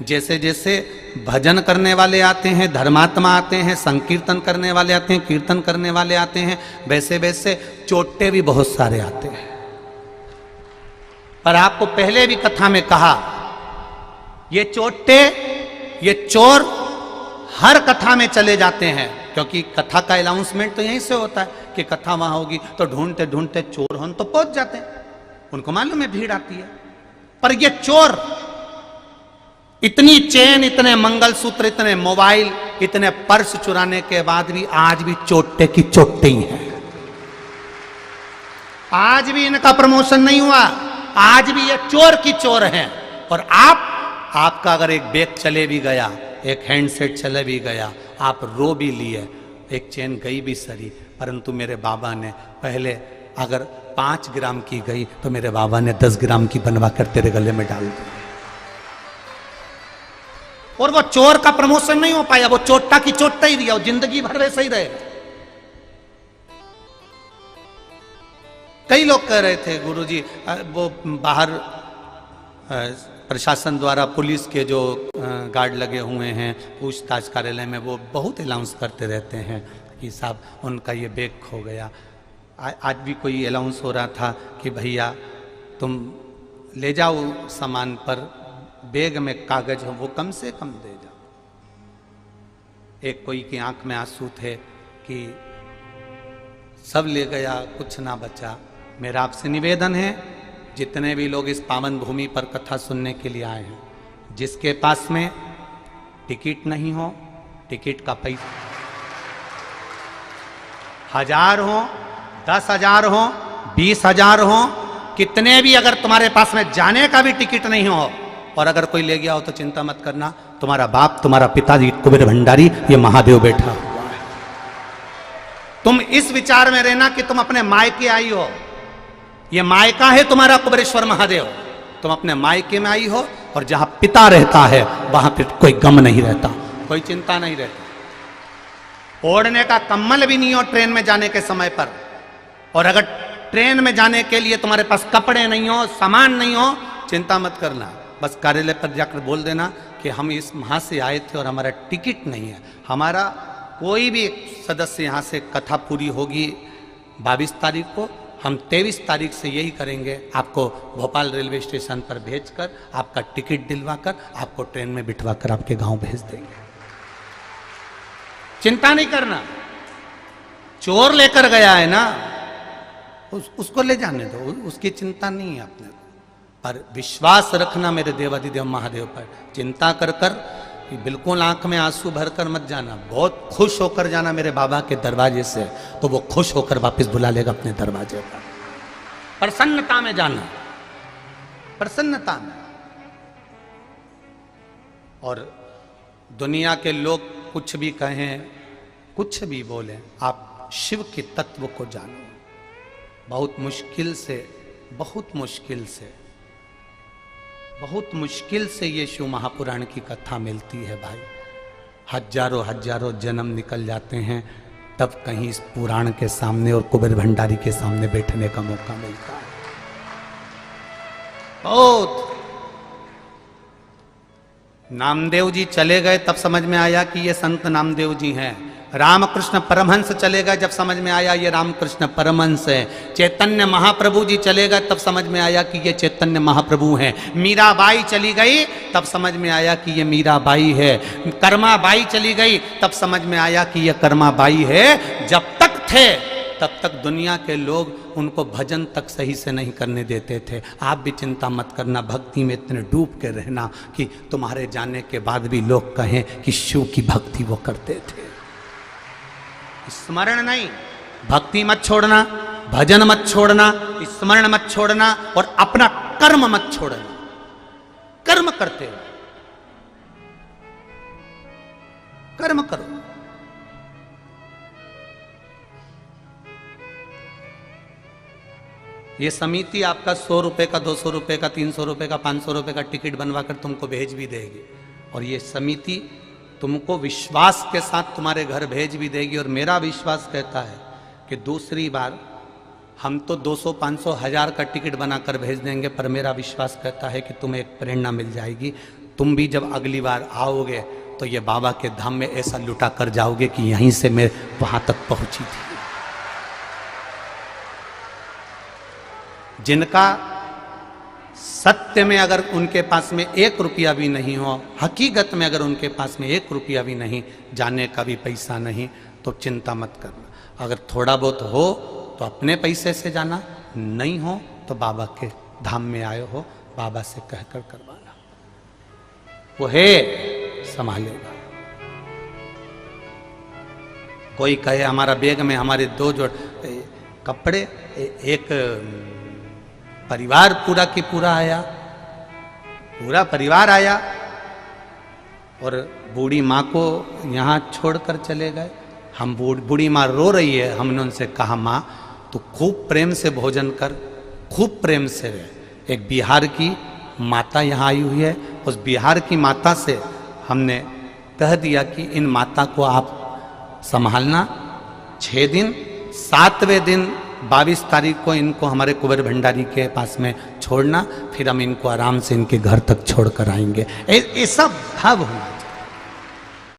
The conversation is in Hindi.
जैसे जैसे भजन करने वाले आते हैं, धर्मात्मा आते हैं, संकीर्तन करने वाले आते हैं, कीर्तन करने वाले आते हैं, वैसे वैसे चोट्टे भी बहुत सारे आते हैं। पर आपको पहले भी कथा में कहा, ये चोट्टे, ये चोर हर कथा में चले जाते हैं, क्योंकि कथा का अनाउंसमेंट तो यहीं से होता है कि कथा वहां होगी, तो ढूंढते ढूंढते चोर हम तो पहुंच जाते हैं, उनको मालूम है भीड़ आती है। पर ये चोर इतनी चेन, इतने मंगलसूत्र, इतने मोबाइल, इतने पर्स चुराने के बाद भी आज भी चोट्टे की चोट्टे ही है। आज भी इनका प्रमोशन नहीं हुआ, आज भी ये चोर की चोर हैं। और आपका अगर एक बैग चले भी गया, एक हैंडसेट चले भी गया, आप रो भी लिए, एक चेन गई भी सरी, परंतु मेरे बाबा ने पहले अगर 5 ग्राम की गई तो मेरे बाबा ने 10 ग्राम की बनवा कर तेरे गले में डाल दी। और वो चोर का प्रमोशन नहीं हो पाया, वो चोट्टा की चोट्टा ही दिया, जिंदगी भर वैसे ही रहे। कई लोग कह रहे थे गुरुजी, वो बाहर प्रशासन द्वारा पुलिस के जो गार्ड लगे हुए हैं पूछताछ कार्यालय में, वो बहुत अनाउंस करते रहते हैं कि साहब उनका ये बैग खो गया। आज भी कोई अनाउंस हो रहा था कि भैया तुम ले जाओ सामान, पर बैग में कागज हो वो कम से कम दे जाओ। एक कोई की आंख में आंसू थे कि सब ले गया, कुछ ना बचा। मेरा आपसे निवेदन है, जितने भी लोग इस पावन भूमि पर कथा सुनने के लिए आए हैं, जिसके पास में टिकट नहीं हो, टिकट का पैसा 1000 हो, 10,000 हो, 20,000 हो, कितने भी, अगर तुम्हारे पास में जाने का भी टिकट नहीं हो और अगर कोई ले गया हो तो चिंता मत करना, तुम्हारा बाप, तुम्हारा पिताजी कुबेर भंडारी, ये महादेव बैठा हुआ है। तुम इस विचार में रहना कि तुम अपने मायके आई हो, ये मायका है तुम्हारा कुबेरेश्वर महादेव। तुम अपने मायके में आई हो और जहां पिता रहता है वहां पर कोई गम नहीं रहता, कोई चिंता नहीं रहती। ओढ़ने का कम्बल भी नहीं हो ट्रेन में जाने के समय पर, और अगर ट्रेन में जाने के लिए तुम्हारे पास कपड़े नहीं हो, सामान नहीं हो, चिंता मत करना, बस कार्यालय पर जाकर बोल देना कि हम इस वहां से आए थे और हमारा टिकट नहीं है। हमारा कोई भी सदस्य यहाँ से कथा पूरी होगी 22 तारीख को, हम 23 तारीख से यही करेंगे, आपको भोपाल रेलवे स्टेशन पर भेजकर आपका टिकट दिलवाकर आपको ट्रेन में बिठवाकर आपके गांव भेज देंगे। चिंता नहीं करना, चोर लेकर गया है ना, उसको ले जाने दो, उसकी चिंता नहीं है अपने को। पर विश्वास रखना मेरे देवाधिदेव महादेव पर, चिंता कर कर बिल्कुल आंख में आंसू भरकर मत जाना, बहुत खुश होकर जाना मेरे बाबा के दरवाजे से, तो वो खुश होकर वापस बुला लेगा अपने दरवाजे पर। प्रसन्नता में जाना, प्रसन्नता में। और दुनिया के लोग कुछ भी कहें, कुछ भी बोलें, आप शिव के तत्व को जानो। बहुत मुश्किल से, बहुत मुश्किल से, बहुत मुश्किल से ये शिव महापुराण की कथा मिलती है भाई। हजारों हजारों जन्म निकल जाते हैं, तब कहीं इस पुराण के सामने और कुबेर भंडारी के सामने बैठने का मौका मिलता है। बहुत नामदेव जी चले गए तब समझ में आया कि ये संत नामदेव जी हैं। रामकृष्ण परमहंस चले गए जब समझ में आया ये रामकृष्ण परमहंस है। चैतन्य महाप्रभु जी चले गए तब समझ में आया कि ये चैतन्य महाप्रभु हैं। मीराबाई चली गई तब समझ में आया कि ये मीराबाई है। कर्माबाई चली गई तब समझ में आया कि ये कर्माबाई है। जब तक थे तब तक दुनिया के लोग उनको भजन तक सही से नहीं करने देते थे। आप भी चिंता मत करना, भक्ति में इतने डूब के रहना कि तुम्हारे जाने के बाद भी लोग कहें कि शिव की भक्ति वो करते थे। स्मरण नहीं, भक्ति मत छोड़ना, भजन मत छोड़ना, स्मरण मत छोड़ना और अपना कर्म मत छोड़ना। कर्म करते हो, कर्म करो। ये समिति आपका 100 रुपए का, 200 रुपए का, 300 रुपए का, 500 रुपए का टिकट बनवाकर तुमको भेज भी देगी और ये समिति तुमको विश्वास के साथ तुम्हारे घर भेज भी देगी। और मेरा विश्वास कहता है कि दूसरी बार हम तो 200, 500, 1000 का टिकट बनाकर भेज देंगे, पर मेरा विश्वास कहता है कि तुम्हें एक प्रेरणा मिल जाएगी। तुम भी जब अगली बार आओगे तो ये बाबा के धाम में ऐसा लुटा कर जाओगे कि यहीं से मैं वहां तक पहुंची थी। जिनका सत्य में अगर उनके पास में 1 रुपया भी नहीं हो, हकीकत में अगर उनके पास में 1 रुपया भी नहीं, जाने का भी पैसा नहीं, तो चिंता मत करना। अगर थोड़ा बहुत हो तो अपने पैसे से जाना, नहीं हो तो बाबा के धाम में आए हो, बाबा से कहकर करवाना, वो है संभालेगा। कोई कहे हमारा बैग में हमारे 2 जोड़ कपड़े, एक परिवार पूरा की पूरा आया, पूरा परिवार आया और बूढ़ी माँ को यहाँ छोड़कर चले गए। हम बूढ़ी माँ रो रही है, हमने उनसे कहा माँ तू खूब प्रेम से भोजन कर, खूब प्रेम से रह। एक बिहार की माता यहाँ आई हुई है, उस बिहार की माता से हमने कह दिया कि इन माता को आप संभालना 6 दिन, 7वें दिन 22 तारीख को इनको हमारे कुंवर भंडारी के पास में छोड़ना, फिर हम इनको आराम से इनके घर तक छोड़ कर आएंगे। ऐसा भाव होना।